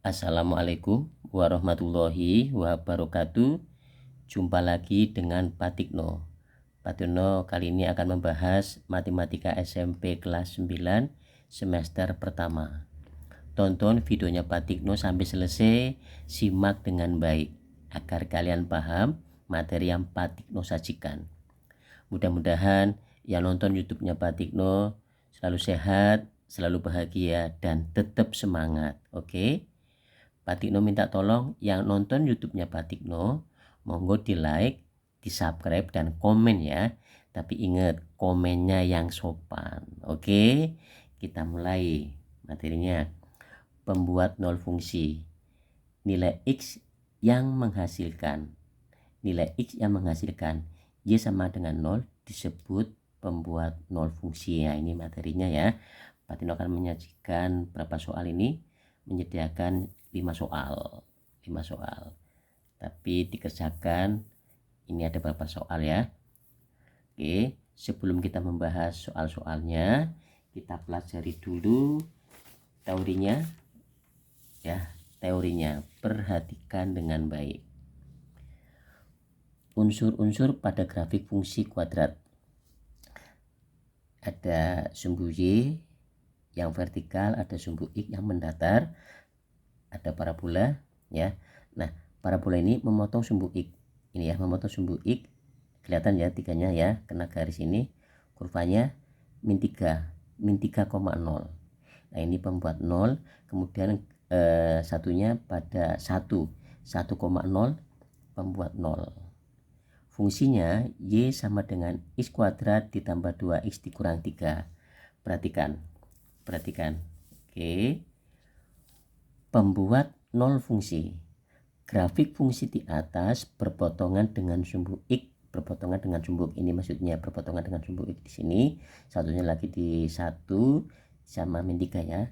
Assalamualaikum warahmatullahi wabarakatuh. Jumpa lagi dengan Pak Tikno. Pak Tikno kali ini akan membahas Matematika SMP kelas 9 semester pertama. Tonton videonya Pak Tikno sampai selesai, simak dengan baik agar kalian paham materi yang Pak Tikno sajikan. Mudah-mudahan yang nonton YouTube-nya Pak Tikno selalu sehat, selalu bahagia, dan tetap semangat. Oke? Pak Tikno minta tolong yang nonton YouTube-nya Pak Tikno, monggo di like, di subscribe, dan komen ya. Tapi ingat, komennya yang sopan. Oke, kita mulai materinya. Pembuat nol fungsi. Nilai X yang menghasilkan. Nilai X yang menghasilkan Y sama dengan 0 disebut pembuat nol fungsi. Ya, ini materinya ya. Pak Tikno akan menyajikan berapa soal ini. Menyediakan 5 soal, tapi dikerjakan ini ada beberapa soal ya. Oke, sebelum kita membahas soal-soalnya, kita pelajari dulu teorinya ya. Teorinya perhatikan dengan baik. Unsur-unsur pada grafik fungsi kuadrat. Ada sumbu Y yang vertikal, ada sumbu X yang mendatar, ada parabola ya. Nah, parabola ini memotong sumbu X ini ya, memotong sumbu X, kelihatan ya tiganya ya, kena garis ini, kurvanya min 3, min 3,0. Nah, ini pembuat 0, kemudian satunya pada 1,0 pembuat 0. Fungsinya Y sama dengan X kuadrat ditambah 2X dikurang 3. Perhatikan. Oke. Pembuat nol fungsi. Grafik fungsi di atas berpotongan dengan sumbu X. Berpotongan dengan sumbu X ini maksudnya berpotongan dengan sumbu X di sini. Satunya lagi di 1 sama min 3 ya.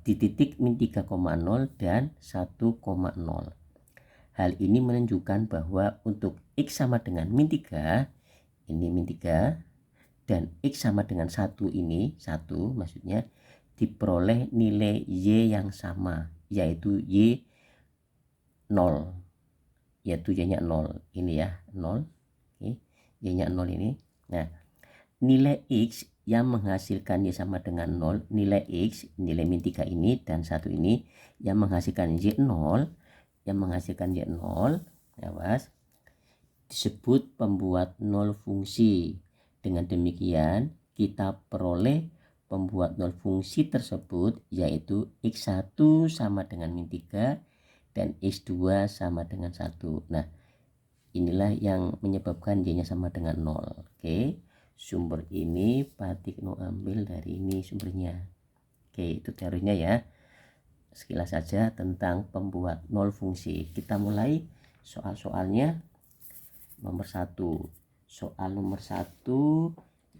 Di titik min 3,0 dan 1,0. Hal ini menunjukkan bahwa untuk X sama dengan min 3, ini min 3, dan X sama dengan 1 ini, 1 maksudnya diperoleh nilai Y yang sama, yaitu Y 0, yaitu Y nya 0 ini ya, 0, oke. Y nya 0 ini. Nah, nilai X yang menghasilkan Y sama dengan 0, nilai X, nilai min 3 ini dan 1 ini yang menghasilkan Y 0, ya was, disebut pembuat nol fungsi. Dengan demikian kita peroleh pembuat nol fungsi tersebut, yaitu X1 sama dengan min 3 dan X2 sama dengan 1. Nah, inilah yang menyebabkan Y nya sama dengan 0. Oke, sumber ini Pak Tikno ambil dari ini sumbernya. Oke, itu teorinya ya. Sekilas saja tentang pembuat nol fungsi. Kita mulai soal-soalnya. Nomor 1. Soal nomor 1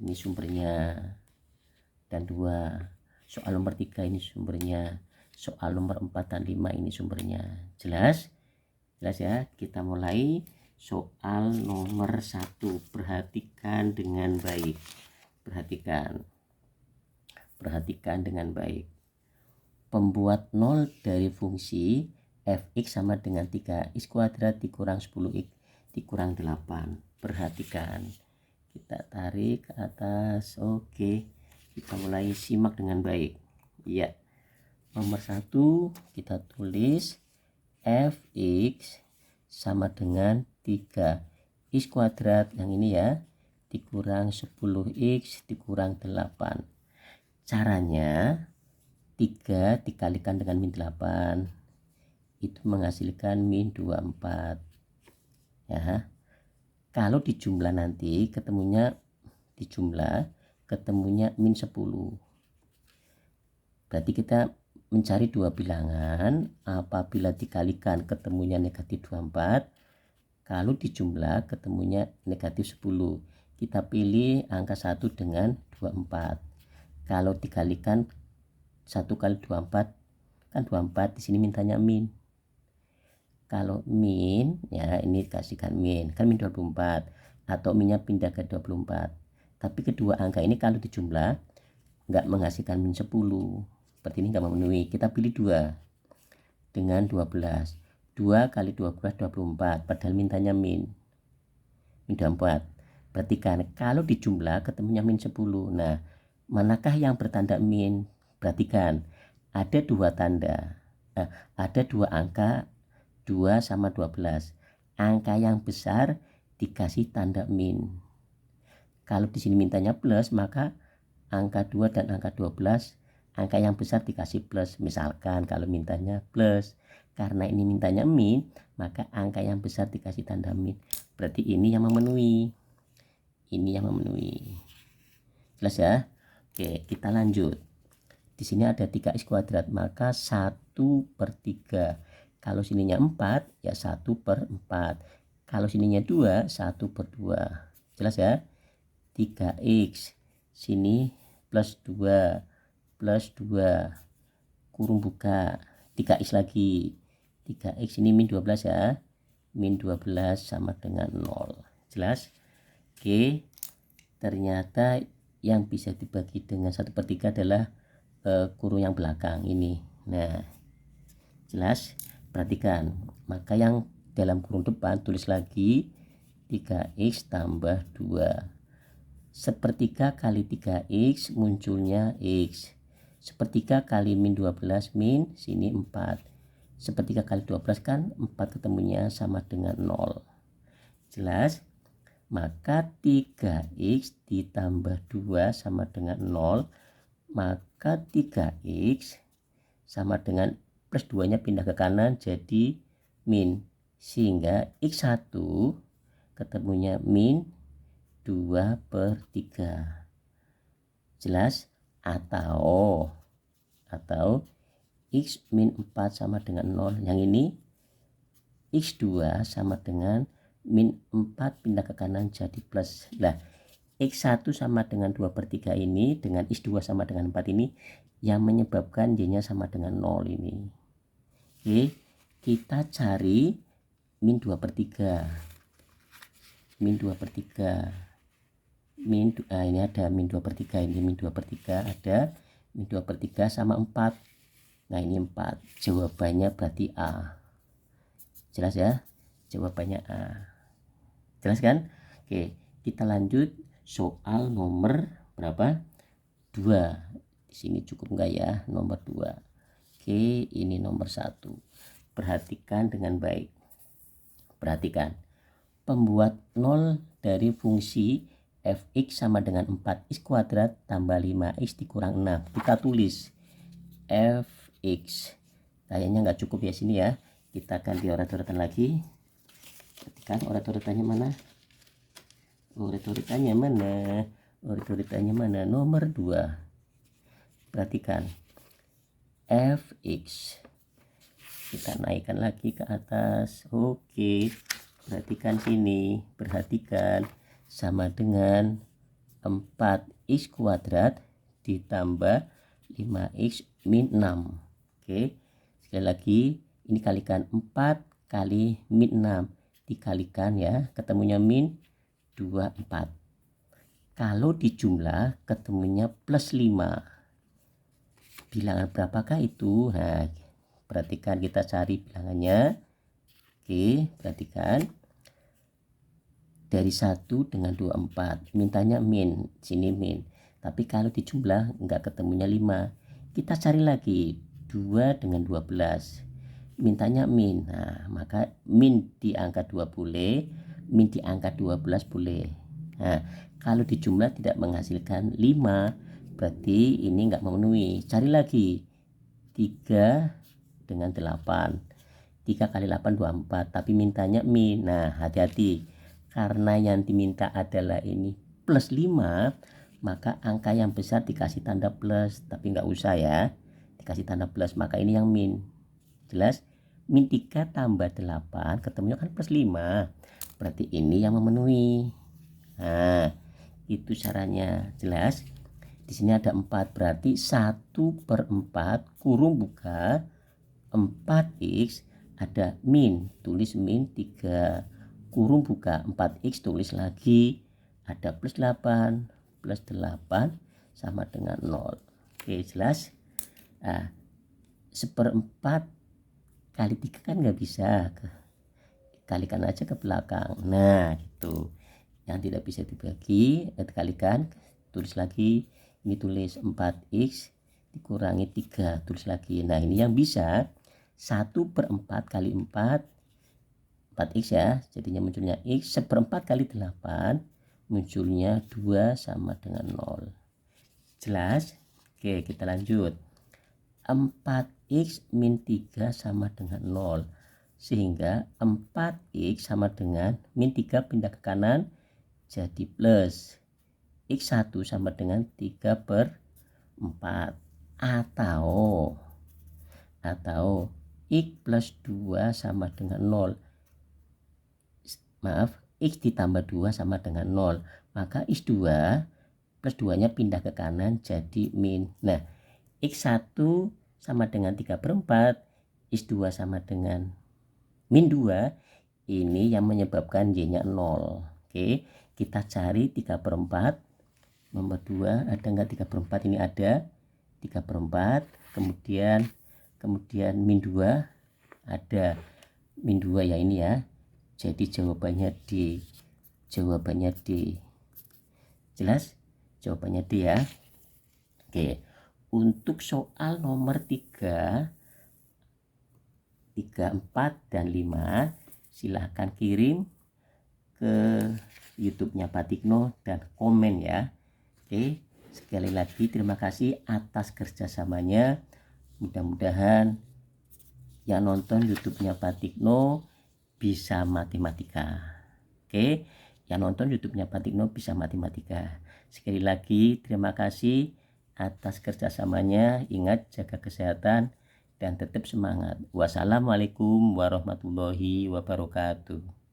ini sumbernya. Dan 2. Soal nomor 3 ini sumbernya. Soal nomor 4 dan 5 ini sumbernya. Jelas? Jelas ya? Kita mulai soal nomor 1. Perhatikan dengan baik. Perhatikan dengan baik. Pembuat 0 dari fungsi fx sama dengan 3x kuadrat dikurang 10x dikurang 8. Perhatikan. Kita tarik ke atas. Oke. Kita mulai simak dengan baik. Ya. Nomor 1 kita tulis fx sama dengan 3x kuadrat yang ini ya dikurang 10x dikurang 8. Caranya 3 dikalikan dengan min 8 itu menghasilkan min 24 ya. Kalau dijumlah nanti ketemunya min 10. Berarti kita mencari dua bilangan, apabila dikalikan ketemunya negatif 24, kalau dijumlah ketemunya negatif 10. Kita pilih angka 1 dengan 24. Kalau dikalikan 1 kali 24 kan 24, di sini mintanya min. Kalau min ya ini kasihkan min, kan min 24 atau minnya pindah ke 24. Tapi kedua angka ini kalau dijumlah nggak menghasilkan min 10. Seperti ini nggak memenuhi. Kita pilih 2. dengan 12. 2 kali 12 24, padahal mintanya min 24. Perhatikan, kalau dijumlah ketemunya min 10. Nah, manakah yang bertanda min? Perhatikan, ada dua tanda. Ada dua angka, 2 sama 12. Angka yang besar dikasih tanda min. Kalau di sini mintanya plus, maka angka 2 dan angka 12, angka yang besar dikasih plus. Misalkan kalau mintanya plus, karena ini mintanya min, maka angka yang besar dikasih tanda min. Berarti ini yang memenuhi. Ini yang memenuhi. Jelas ya? Oke, kita lanjut. Di sini ada 3x kuadrat, maka 1/3. Kalau sininya 4, ya 1/4. Kalau sininya 2, 1/2. Jelas ya? 3x, sini plus 2, kurung buka, 3x lagi. 3x ini min 12 ya. Min 12 sama dengan 0. Jelas? Oke, ternyata yang bisa dibagi dengan 1/3 adalah kurung yang belakang ini. Nah, jelas? Perhatikan, maka yang dalam kurung depan tulis lagi 3x tambah 2. 1/3 kali 3x munculnya x. 1/3 kali min 12 min, sini 4. 1/3 kali 12 kan 4, ketemunya sama dengan 0. Jelas? Maka 3x ditambah 2 sama dengan 0. Maka 3x sama dengan plus 2 nya pindah ke kanan jadi min. Sehingga x1 ketemunya min 2/3. Jelas? Atau x min 4 sama dengan 0. Yang ini x2 sama dengan min 4 pindah ke kanan jadi plus. Nah, x1 sama dengan 2/3 ini dengan x2 sama dengan 4 ini yang menyebabkan y-nya sama dengan 0 ini. Oke, kita cari min 2/3. Min 2/3. Ini ada min 2/3, ini min 2/3, ada min 2/3 sama 4. Nah, ini 4. Jawabannya berarti A. Jelas ya? Jawabannya A. Jelas kan? Oke, kita lanjut soal nomor berapa? 2. Di sini cukup enggak ya? Nomor 2. Oke, ini nomor 1. Perhatikan dengan baik. Perhatikan. Pembuat 0 dari fungsi fx sama dengan 4x kuadrat tambah 5x dikurang 6. Kita tulis fx. Kayaknya nggak cukup ya sini ya. Kita ganti urat-uratan lagi. Perhatikan urat-uratannya mana? Urat-uratannya mana? Urat-uratannya mana? Nomor 2. Perhatikan. Fx. Kita naikkan lagi ke atas. Oke. Perhatikan sini. Perhatikan. Sama dengan 4x kuadrat ditambah 5x min 6. Oke, sekali lagi ini kalikan 4 kali min 6 dikalikan ya, ketemunya min 24. Kalau dijumlah ketemunya plus 5. Bilangan berapakah itu? Nah, perhatikan, kita cari bilangannya. Oke, perhatikan. Dari 1 dengan 24, mintanya min, sini min. Tapi kalau dijumlah enggak ketemunya 5. Kita cari lagi 2 dengan 12. Mintanya min. Nah, maka min di angka 2 boleh, min di angka 12 boleh. Nah, kalau dijumlah tidak menghasilkan 5, berarti ini enggak memenuhi. Cari lagi 3 dengan 8. 3 kali 8 24, tapi mintanya min. Nah, hati-hati. Karena yang diminta adalah ini plus 5, maka angka yang besar dikasih tanda plus, tapi nggak usah ya dikasih tanda plus, maka ini yang min. Jelas? Min 3 tambah 8 ketemunya kan plus 5, berarti ini yang memenuhi. Nah, itu caranya. Jelas? Di sini ada 4, berarti 1/4 kurung buka 4x, ada min, tulis min 3, kurung buka 4x, tulis lagi ada plus 8 sama dengan 0. Oke, jelas? Nah, 1/4 kali 3 kan nggak bisa, kalikan aja ke belakang. Nah gitu, yang tidak bisa dibagi kalikan, tulis lagi, ini tulis 4x dikurangi 3, tulis lagi. Nah ini yang bisa 1/4 kali 4x ya, jadinya munculnya x. 1/4 kali 8 munculnya 2 sama dengan 0. Jelas? Oke, kita lanjut. 4x min 3 sama dengan 0, sehingga 4x sama dengan min 3 pindah ke kanan jadi plus, x1 sama dengan 3/4, atau x plus 2 sama dengan 0. Maaf, x ditambah 2 sama dengan 0, maka x2 plus 2 nya pindah ke kanan jadi min. Nah x1 sama dengan 3/4, x2 sama dengan min 2, ini yang menyebabkan y nya 0. Oke, kita cari 3/4 nomor 2, ada enggak 3/4? Ini ada 3/4, kemudian min 2, ada min 2 ya ini ya, jadi jawabannya D. Jelas? Jawabannya D ya. Oke, untuk soal nomor 3, 4 dan 5 silahkan kirim ke YouTube-nya Pak Tikno dan komen ya. Oke, sekali lagi terima kasih atas kerjasamanya. Mudah-mudahan yang nonton YouTube-nya Pak Tikno bisa matematika. Oke, yang nonton YouTube-nya Pak Tikno bisa matematika. Sekali lagi terima kasih atas kerjasamanya. Ingat, jaga kesehatan dan tetap semangat. Wassalamualaikum warahmatullahi wabarakatuh.